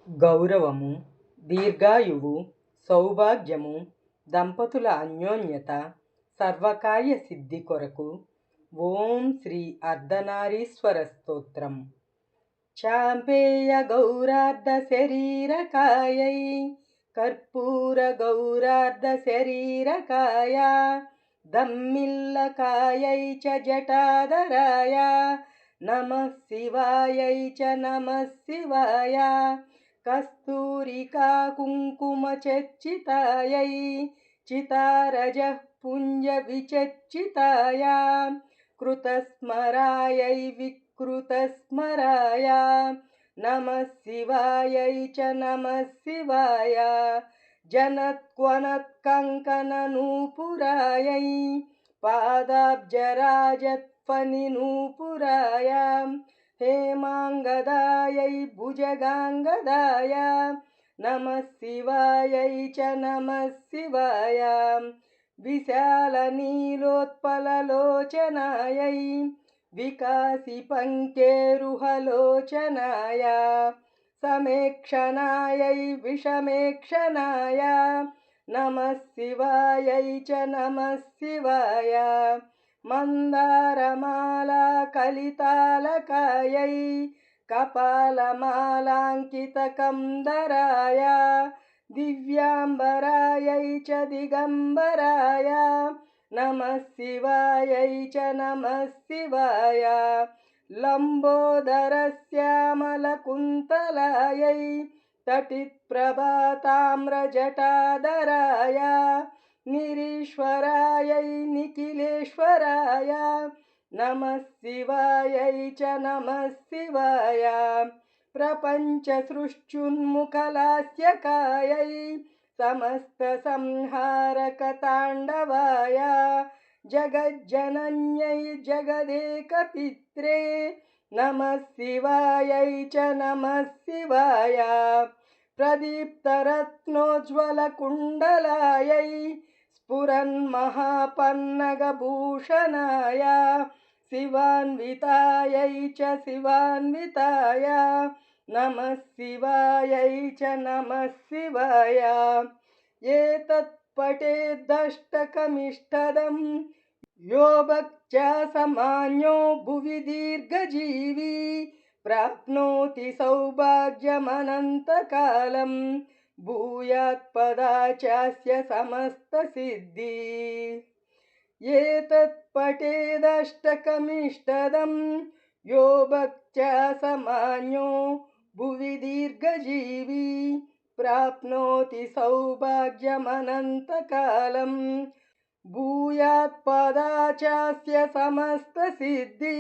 గౌరవము, దీర్ఘాయువు, సౌభాగ్యము, దంపతుల అన్యోన్యత, సర్వకార్య సిద్ధి కొరకు ఓం శ్రీ అర్ధనారీశ్వర స్తోత్రం. చాంపేయ గౌరార్ధ శరీరకాయై కర్పూర గౌరార్ధ శరీరకాయ దమ్మిల్లకాయై చ జటాధరాయ నమః శివాయై చ నమః శివాయ కస్తూరికా కుంకుమ చర్చితాయై చితారజః పుంజ విచర్చితాయ కృతస్మరాయై వికృతస్మరాయ నమః శివాయై చ నమః శివాయ జనత్క్వనత్కంకణనూపురాయై పాదాబ్జరాజత్ఫణినూపురాయ హేమాంగదాయై భుజగాంగదాయ నమః శివాయై చ నమః శివాయ విశాలనీలోత్పలలోచనాయై వికాసిపంకేరుహలోచనాయ సమేక్షణాయై విషమేక్షణాయ నమః శివాయై చ నమః శివాయ మందారమాలా కలితాలకాయై కపాలమాలాంకితకందరాయ దివ్యాంబరాయై చ దిగంబరాయ నమః శివాయై చ నమః శివాయ లంబోదరశ్యామలకుంతలాయై తటిత్ప్రభాతామ్రజటాధరాయ నిరీశ్వరాయై నిఖిలేశ్వరాయ నమః శివాయై చ నమః శివాయ ప్రపంచ సృష్ట్యున్ముఖలాస్యకాయై సమస్త సంహారక తాండవాయ జగజ్జనన్యై జగదేకపిత్రే నమః శివాయై చ నమః శివాయ ప్రదీప్తరత్నోజ్వలకుండలాయై స్ఫురన్మహాపన్నగభూషణాయ శివాన్వితాయై చ శివాన్వితాయ నమః శివాయై చ నమః శివాయ ఏతత్పఠేద్దష్టకమిష్టదం యో భక్త్యా సమాన్యో భువి దీర్ఘజీవీ ప్రాప్నోతి సౌభాగ్యమనంతకాలం భూయాత్పదాచాస్య సమస్తసిద్ధి ఏతత్పఠేదష్టకమిష్టదం యో భక్త్యా సమాన్యో భువి దీర్ఘజీవీ ప్రాప్నోతి సౌభాగ్యమనంతకాలం భూయాత్పదాచాస్య సమస్తసిద్ధి.